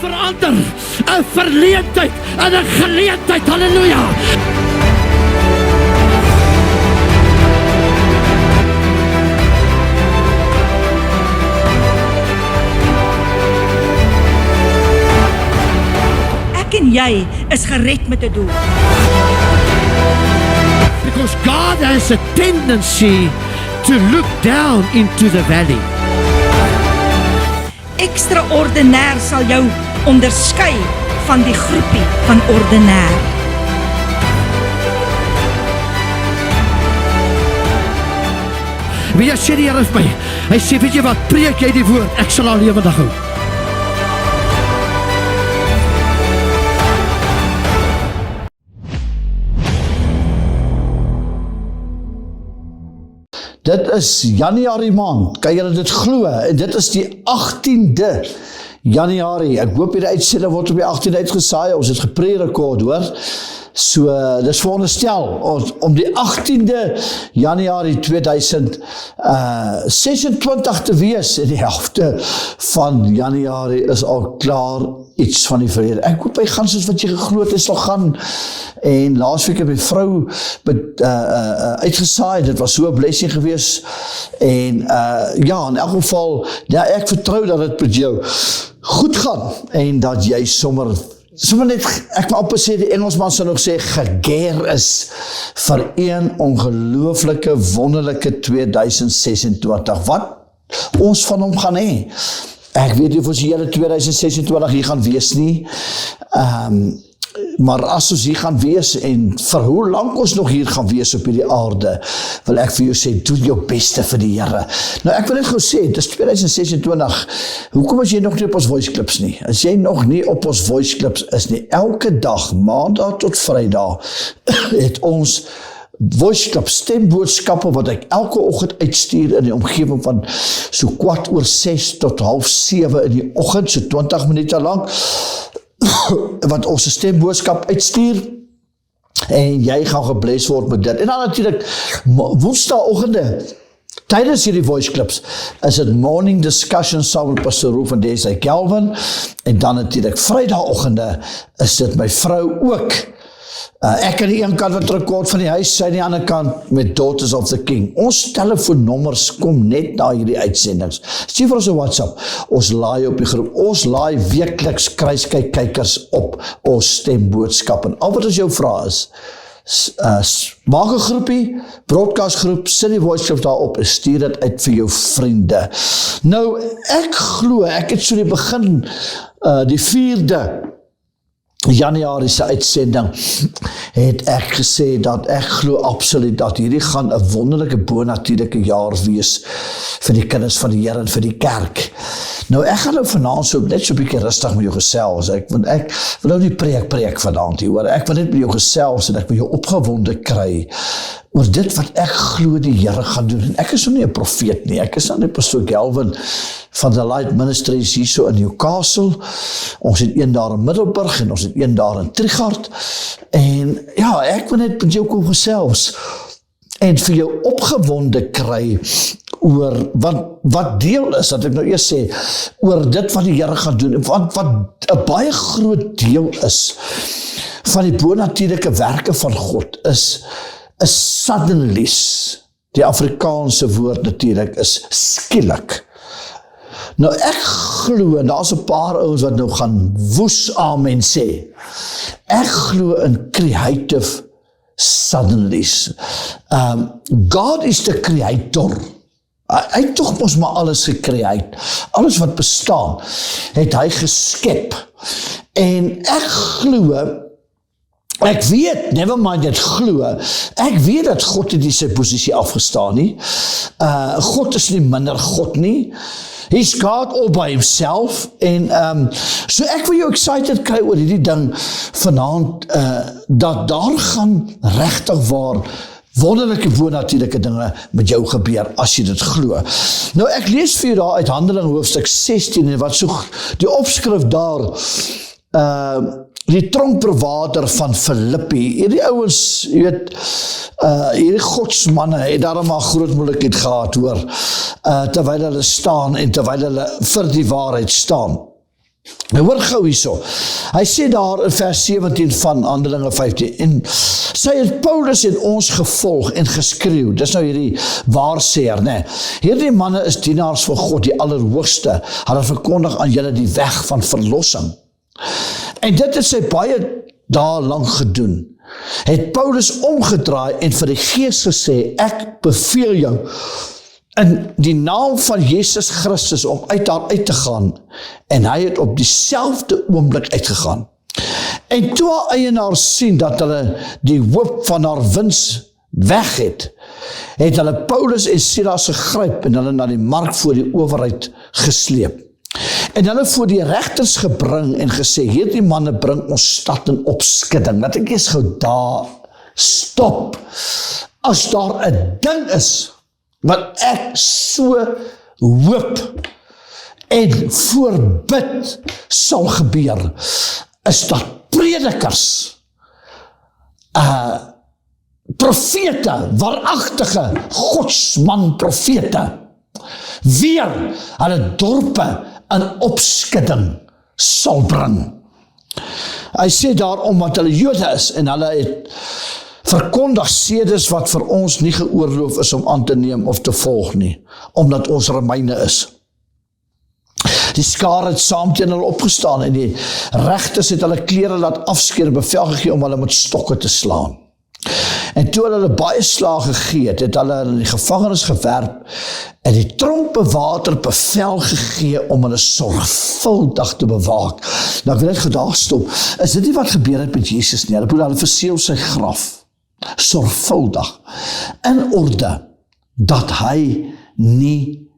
verander, 'n verleentheid en 'n geleentheid. Halleluja. Ek en jy is gered met 'n doel. Because God has a tendency to look down into the valley. Extraordinair sal jou onderskei van die groepie van ordinair. Wie jy sê die Here is my. Hy sê, weet jy wat, preek jy die woord, ek sal al lewendig hou. Dit is Januarie maand, kan julle dit glo, en dit is die 18de Januarie, ek hoop hierdie uitsending word op die 18de uitgesaai, ons het geprerekord hoor, so dit is veronderstel, om die 18de Januarie 2026 te wees, en die helfte van Januarie is al klaar iets van die verlede. Ek hoop hy gaan soos wat jy geglo het, hy sal gaan, en laasweek het my vrou uitgesaai, dit was so 'n blessing gewees, en ja, in elk geval, ja, ek vertrou dat dit met jou goed gaan, en dat jy sommer net, ek wil amper sê, die Engelsman sal nog sê, gegeer is vir een ongelooflike, wonderlike 2026, wat ons van hom gaan hê. Ek weet nie of ons die hele 2026 hier gaan wees nie, maar as ons hier gaan wees, en vir hoe lang ons nog hier gaan wees op hierdie aarde, wil ek vir jou sê, doen jou beste vir die Here. Nou ek wil net gou sê, dit is 2026, hoekom is jy nog nie op ons voice clips nie? As jy nog nie op ons voice clips is nie, elke dag, maandag tot vrydag, het ons voice clips, stemboodskappe wat ek elke oggend uitstuur in die omgewing van so 6:15 tot 6:30 in die oggend, so 20 minute lang, wat ons stemboodskap uitstuur, en jy gaan gebless word met dit. En dan natuurlijk, woensdagoggende, tydens hierdie voice clips, is het morning discussion saam met Pastor Roof en Desai Kelvin, en dan natuurlijk, vrydagoggende, is dit my vrou ook. Ek aan die een kant wat rekord van die huis, sy aan die ander kant met Daughters of the King. Ons telefoonnommers kom net na hierdie uitsendings. Stuur vir ons 'n WhatsApp, ons laai op die groep, ons laai weekliks kykers op ons stemboodskap, en al wat ons jou vra is, maak 'n groepie, broadcastgroep, sit die voice clip daarop, en stuur dit uit vir jou vriende. Nou, ek glo, ek het so die begin, die 4de Januarie se uitsending, het ek gesê dat ek glo absoluut dat hierdie gaan 'n wonderlike bonatuurlike jaar wees vir die kinders van die Here en vir die kerk. Nou ek gaan nou vanaand so net so 'n bietjie rustig met jou gesels. Ek wil nou nie preek vanaand hier, hoor. Ek wil net met jou gesels en ek wil jou opgewonde kry oor dit wat ek glo die Here gaan doen. En ek is nou nie 'n profeet nie. Ek is nou net Pastor Kelvin van the Light Ministries hier so in Newcastle. Ons het een daar in Middelburg en ons het een daar in Trichardt. En ja, ek wil net met jou kom gesels en vir jou opgewonde kry oor wat deel is, dat ek nou eers sê, oor dit wat die Here gaan doen, wat 'n baie groot deel is van die bonatuurlike werke van God is suddenlies. Die Afrikaanse woord natuurlik is skielik. Nou ek glo, en daar is 'n paar ouens wat nou gaan woes amen sê, ek glo in creative suddenlies. God is the creator. Hy het tog mos maar alles gecreate. Alles wat bestaan, het hy geskep. En ek glo, ek weet, never mind dit glo, ek weet dat God het nie sy posisie afgestaan nie. God is nie minder God nie. He's God all by himself, en so ek wil jou excited kry oor hierdie ding vanaand, dat daar gaan regtig waar wonderlike bonatuurlike dinge met jou gebeur, as jy dit glo. Nou ek lees vir jou daar uit Handelinge hoofstuk 16, en wat so die opskrif daar, die tronkbewaarder van Filippi, hierdie ouens, jy weet, hierdie godsmanne het daarom maar groot moeilikheid gehad, hoor, terwyl hulle staan en terwyl hulle vir die waarheid staan. Nou hoor gou hierso. Hy sê daar in vers 17 van Handelinge 15, en sy het Paulus en ons gevolg en geskreeu, dis nou hierdie waarsêer, né? Hierdie manne is dienaars van God, die Allerhoogste, hulle verkondig aan julle die weg van verlossing. En dit het sy baie dae lank gedoen. Het Paulus omgedraai en vir die Gees gesê, ek beveel jou in die naam van Jesus Christus om uit daar uit te gaan, en hy het op dieselfde oomblik uitgegaan. En toe haar eienaar sien dat hulle die hoop van haar wins weg het hulle Paulus en Silas gegryp en hulle na die mark voor die owerheid gesleep. En hulle voor die regters gebring en gesê, hierdie manne bring ons stad in opskudding. Dat ek eers gou daar stop. As daar 'n ding is wat ek so hoop en voorbid sal gebeur, is dat predikers, profete, waaragtige godsman profete, weer hulle dorpe in opskudding sal bring. Hy sê daar omdat hulle Jode is en hulle het verkondig sedes wat vir ons nie geoorloof is om aan te neem of te volg nie, omdat ons Romeine is. Die skare het saam teen hulle opgestaan en die regters het hulle klere laat afskeer en bevel gegee om hulle met stokke te slaan. En toe hulle baie slae gegee het hulle in die gevangenis gewerp en die tronkbewaarder bevel gegee om hulle sorgvuldig te bewaak. Nou ek wil net gedag stop, is dit nie wat gebeur het met Jesus nie? Hulle verseël sy graf, sorgvuldig, in orde, dat hy nie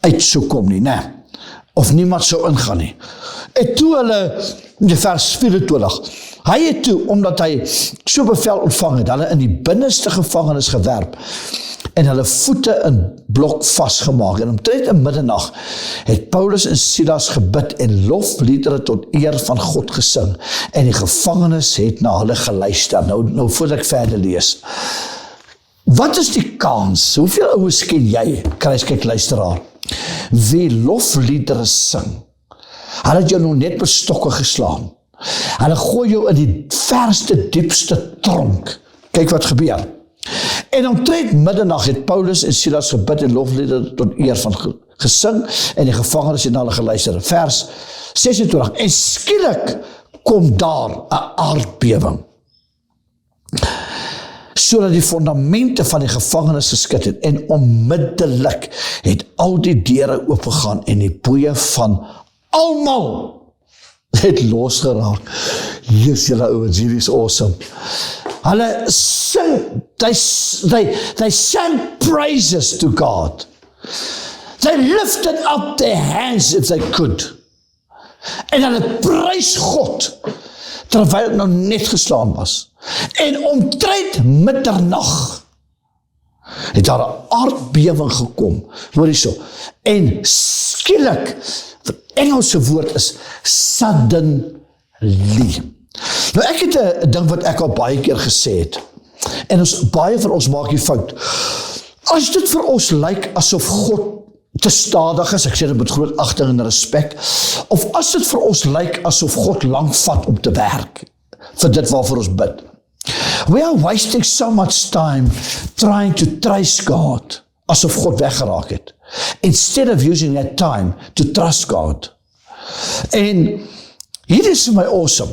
uit sou kom nie, né? Of niemand sou ingaan nie. En toe hulle, in vers 24, hy het toe, omdat hy so bevel ontvang het, hulle in die binneste gevangenis gewerp, en hulle voete in blok vastgemaak, en omtrent in middernag het Paulus en Silas gebid en lofliedere tot eer van God gesing, en die gevangenis het na hulle geluister. Nou voordat ek verder lees, wat is die kans? Hoeveel ouens ken jy, kruiskyk luisteraar, wie lofliedere sing? Hulle het jou nou net met stokke geslaan. Hulle gooi jou in die verste, diepste tronk. Kyk wat gebeur. En omtrent middernag het Paulus en Silas gebid en lofliedere tot eer van gesing, en die gevangenes het na hulle geluister. Vers 26, en skielik kom daar 'n aardbewing, sodat die fondamente van die gevangenis geskit het, en onmiddellik het al die deure oopgegaan, en die boeie van almal het losgeraak. Yes, julle ouens, hier is awesome. Hulle sing, they sang praises to God. They lifted up their hands if they could. En hulle prys God, terwyl het nou net geslaan was. En omtrent middernag het daar 'n aardbewing gekom, hoor hierso, en skielik, die Engelse woord is suddenly. Nou ek het 'n ding wat ek al baie keer gesê het, en baie van ons maak die fout, as dit vir ons lyk asof God te stadig is, ek sê dit met groot agting en respek, of as dit vir ons lyk asof God lank vat om te werk, vir dit waarvoor ons bid. We are wasting so much time trying to trace God, asof God weggeraak het, instead of using that time to trust God. En hier is vir my awesome.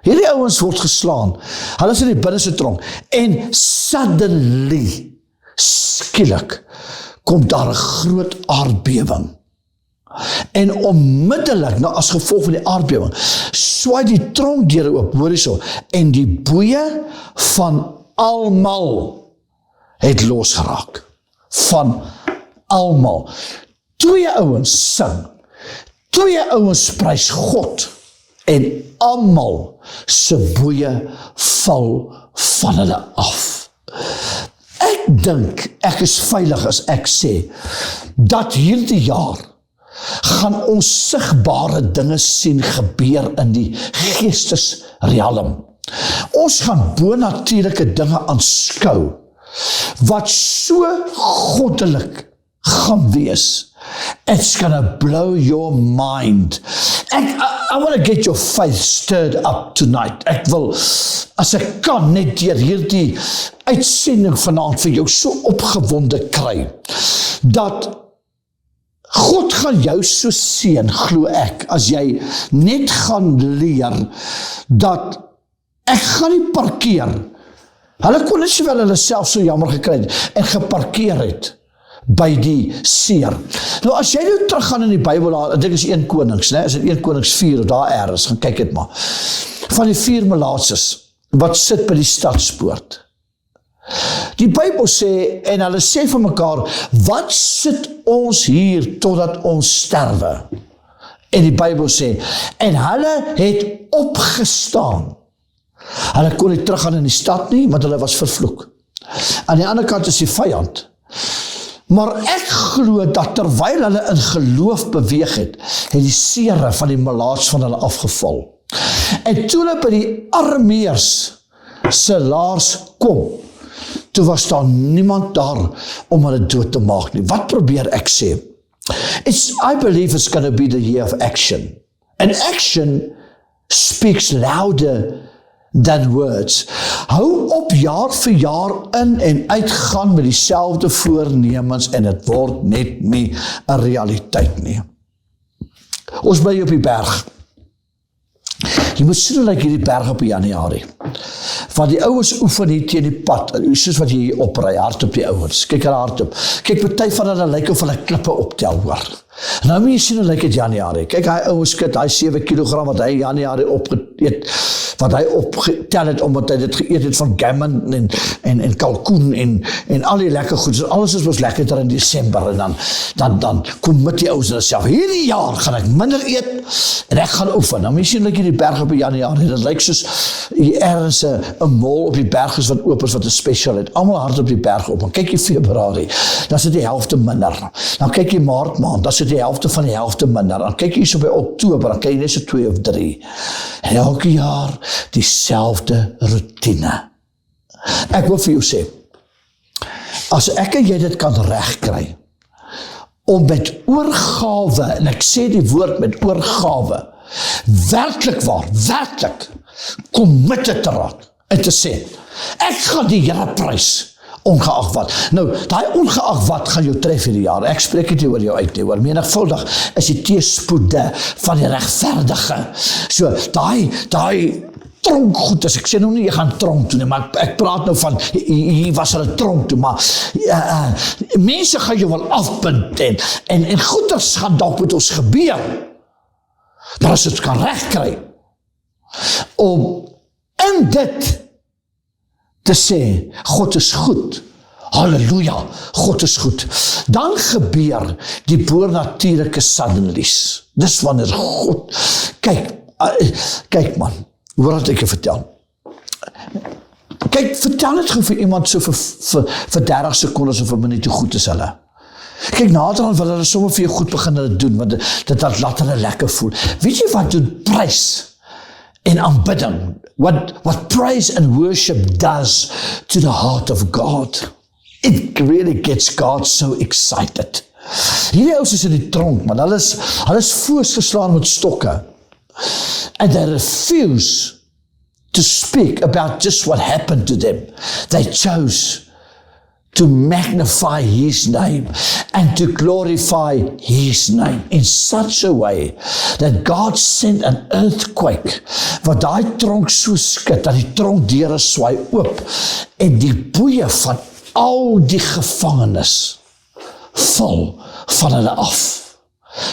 Hierdie ouens word geslaan, hulle is in die binneste tronk, en suddenly, skielik, kom daar 'n groot aardbewing. En onmiddellik, nou as gevolg van die aardbewing, swaai die tronkdeure oop, hoor hierso, en die boeie van almal het losgeraak. Van almal. 2 ouens sing, 2 ouens prys God, en almal se boeie val van hulle af. Ek dink, ek is veilig as ek sê, dat hierdie jaar gaan ons sigbare dinge sien gebeur in die geestesrealm. Ons gaan bonatuurlike dinge aanskou, wat so goddelik gaan wees. It's gonna blow your mind. I want to get your faith stirred up tonight. Ek wil, as ek kan, net deur hierdie uitsending vanaand vir jou so opgewonde kry, dat God gaan jou so seën, glo ek, as jy net gaan leer, dat ek gaan nie parkeer. Hulle kon net sowel hulle self so jammer gekry het, en geparkeer het, by die seer. Nou as jy nou teruggaan in die Bybel, ek dink is 1 Konings, is dit 1 Konings 4, daar ergens, gaan kyk het maar, van die 4 melaatses, wat sit by die stadspoort. Die Bybel sê, en hulle sê vir mekaar, wat sit ons hier totdat ons sterwe? En die Bybel sê, en hulle het opgestaan. Hulle kon nie teruggaan in die stad nie, want hulle was vervloek. Aan die ander kant is die vyand. Maar ek glo dat terwyl hulle in geloof beweeg het die sere van die melaats van hulle afgeval. En toe hulle by die armeers se laars kom, toe was daar niemand daar om hulle dood te maak nie. Wat probeer ek sê? I believe it's going to be the year of action. And action speaks louder than words. Hou op jaar vir jaar in en uitgaan met dieselfde voornemens en het word net nie 'n realiteit nie. Ons bly op die berg. Jy moet sien hoe lyk hierdie berg op Januarie. Want die ouens oefen hier teen die pad, soos wat jy hier opry, hardop die ouens. Kyk hulle hardop. Kyk, party van hulle lyk of hulle klippe optel, hoor. Nou moet jy sien hoe lyk het Januarie. Kyk, hy ouens skit, hy 7 kilogram wat hy Januarie opgeëet, wat hy opgetel het, omdat hy dit geëet het van gammon en kalkoen en al die lekker goed. Alles is was lekkerder in Desember, en dan kom met die ouens en self, hierdie jaar gaan ek minder eet, en ek gaan oefen. Nou moet jy sien hoe lyk die berg op Januarie. Dit lyk soos ergens 'n mol op die berg is wat oop is, wat 'n special het. Almal hard op die berg op. Dan kyk jy Februarie, dan sit die helfte minder. Dan kyk jy Maart maand, dan sit die helfte van die helfte minder. Dan kyk jy so by Oktober, dan kyk jy net so 2 of 3. En elke jaar dieselfde routine. Ek wil vir jou sê, as ek en jy dit kan regkry, om met oorgawe, en ek sê die woord met oorgawe, werklik committed te raak, en te sê, ek gaan die Here prys, ongeag wat. Nou, daai ongeag wat gaan jou tref hierdie jaar. Ek spreek dit oor jou uit nie, oor menigvuldig is die teëspoede van die regverdige. So, daai tronkgoed, as ek sê nou nie, jy gaan tronk toe nie, maar ek praat nou van, hier was hulle tronk toe, maar mense gaan jou wel afbind, en goeders gaan dalk met ons gebeur, maar as het kan regkry, om in dit te sê, God is goed, halleluja, God is goed, dan gebeur die boonatuurlike suddenlies. Dis wanneer God, kyk man, hoe wat ek je vertel? Kyk, vertel het gewoon vir iemand so vir 30 sekondes of 'n minuut hoe goed is hulle. Kyk, naderhand wil hulle sommer vir jou goed begin doen, want dit laat hulle lekker voel. Weet jy wat doen prys en aanbidding? What praise and worship does to the heart of God? It really gets God so excited. Hierdie ouens is in die tronk, man. Hulle is voorgeslaan met stokke. And they refuse to speak about just what happened to them. They chose to magnify His name and to glorify His name in such a way that God sent an earthquake, wat daai tronk so skud, dat die tronkdeure swaai oop, en die boeie van al die gevangenes val van hulle af.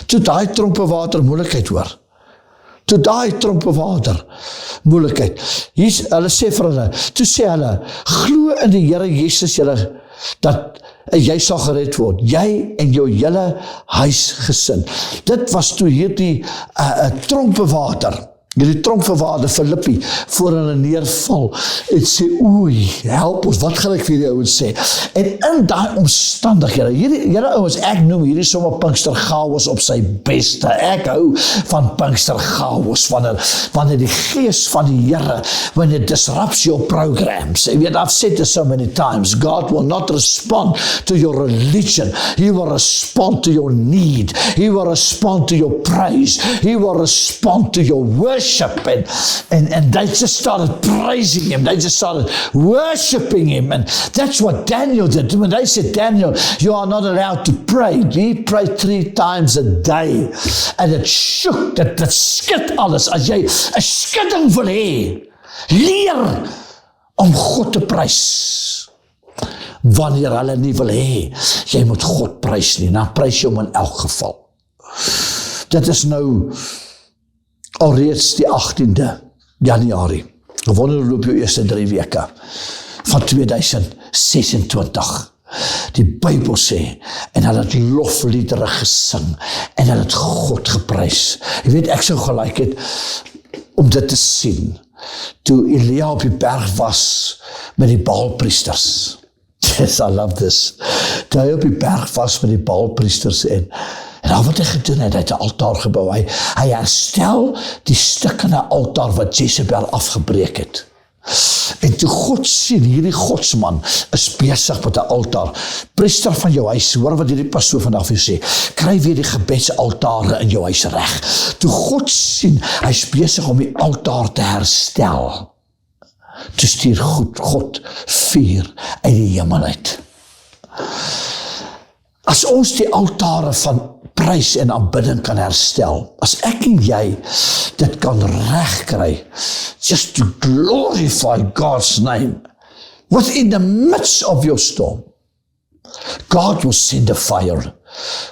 Toe daai tronkbewaarder moeilikheid hoor, toe daai tronkbewaarder moeilikheid, hulle sê vir hulle, toe sê hulle, glo in die Here Jesus julle, dat jy sal gered word, jy en jou hele huisgesin. Dit was toe hierdie tronkbewaarder Die tronkverwaarder Filippi voor hulle neerval en sê, oei, help ons, wat gaan ek vir die ouens sê? En in daai omstandighede, hierdie ouens, ek noem hierdie sommer Pinksterchaos op sy beste. Ek hou van Pinksterchaos, wanneer die gees van die Here, when it disrupts your programs. I've said this so many times, God will not respond to your religion. He will respond to your need. He will respond to your praise. He will respond to your worship. And they just started praising him. They just started worshiping him. And that's what Daniel did. When they said, Daniel, you are not allowed to pray. He prayed 3 times a day. And it shook, dat skud alles. As jy 'n skudding wil hê, leer om God te prys. Wanneer hulle nie wil hê, jy moet God prys nie. Dan prys jy hom in elk geval. Dit is nou alreeds die 18de Januarie. Wonder loop jou eerste 3 weke van 2026. Die Bybel sê, en hulle het lofliedere gesing, en hulle het God geprys. Jy weet, ek sou gelyk het om dit te sien, toe Elia op die berg was met die Baalpriesters. Yes, I love this. Toe hy op die berg was met die Baalpriesters en dan wat hy gedoen het, hy het 'n altaar gebou. Hy herstel die stukkende altaar wat Jezebel afgebreek het. En toe God sien, hierdie godsman is besig met 'n altaar. Priester van jou huis, hoor wat hierdie pastoor vandag vir jou sê, kry weer die gebedsaltare in jou huis reg. Toe God sien, hy is besig om die altaar te herstel. Toe stuur God vuur uit die hemel uit. As ons die altare van prys en aanbidding kan herstel, as ek en jy dit kan regkry, just to glorify God's name, within the midst of your storm, God will send a fire.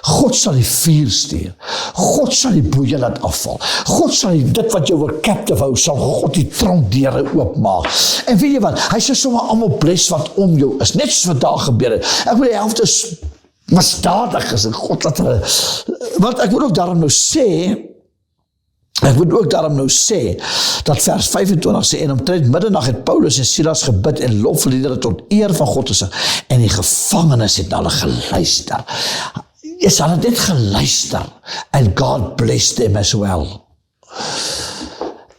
God sal die vuur stuur. God sal die boeie laat afval. God sal dit wat jou wil captive hou, sal God die tronkdeure oopmaak. En weet jy wat, hy sal sommer almal bless wat om jou is, net soos wat daar gebeur het. Ek wil die helfte is misdadigers en God laat hulle, want ek moet ook daarom nou sê, dat vers 25 sê, en omtrent middernacht het Paulus en Silas gebid en lofliedere tot eer van God gesing, en die gevangenes het na hulle geluister. Yes, hulle het net geluister, and God blessed them as well.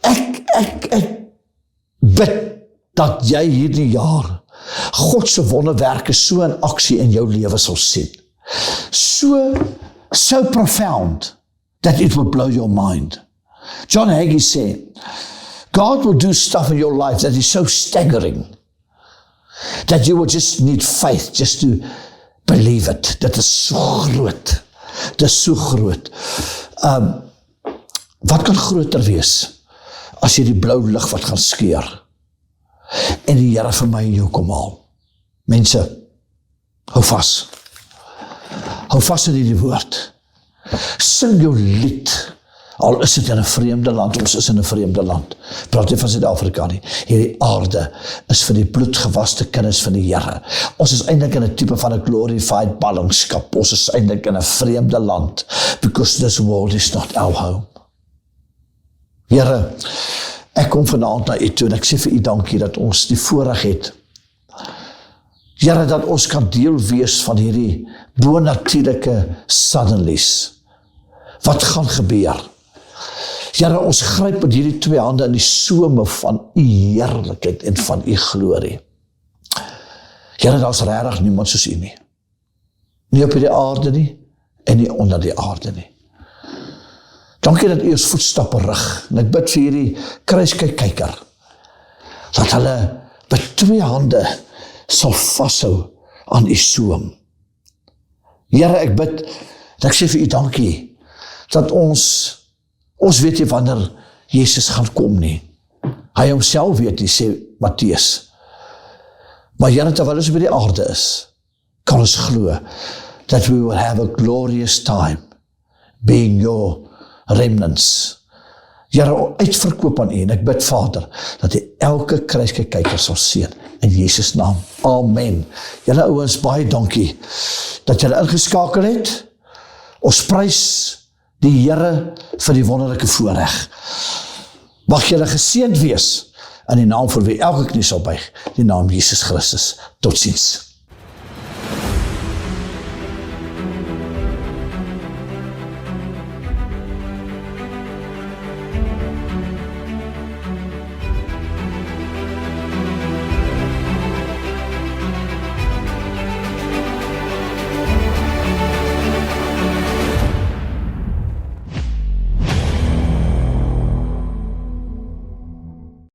Ek bid dat jy hierdie jaar God se wonderwerke so in aksie in jou lewe sal sien. So profound that it will blow your mind. John Hagee said, God will do stuff in your life that is so staggering that you will just need faith just to believe it. Dit is so groot. Dit is so groot. Wat kan groter wees as jy die blou lig wat gaan skeur en die Here vir my en jou kom haal? Mense, hou vas. Hou vas in die woord. Sing jou lied. Al is dit in 'n vreemde land, ons is in 'n vreemde land. Praat nie van Suid-Afrika nie. Hierdie aarde is vir die bloedgewaste kinders van die Here. Ons is eintlik in 'n tipe van 'n glorified ballingskap. Ons is eintlik in 'n vreemde land, because this world is not our home. Here, ek kom vanaand na u toe en ek sê vir u dankie dat ons die voorreg het. Here, dat ons kan deel wees van hierdie bonatuurlike suddenlies. Wat gaan gebeur? Here, ons gryp met hierdie 2 hande in die some van u heerlikheid en van u glorie. Here, daar is regtig niemand soos u nie. Nie op die aarde nie, en nie onder die aarde nie. Dankie dat u ons voetstappe rig, en ek bid vir hierdie kruiskyker, dat hulle met 2 hande sal vashou aan u soem. Here, ek bid, dat ek sê vir u dankie, dat ons weet nie wanneer Jesus gaan kom nie. Hy homself weet nie, sê Mattheus. Maar Here, terwyl ons by die aarde is, kan ons glo, that we will have a glorious time, being your remnants. Here, uitverkoop aan u, en ek bid Vader, dat hy elke kruiskyker sal seën, in Jesus naam. Amen. Julle ouens, baie dankie, dat julle ingeskakel het. Ons prys die Here vir die wonderlike voorreg. Mag julle geseënd wees in die naam vir wie elke knie sal buig, die naam Jesus Christus. Totsiens.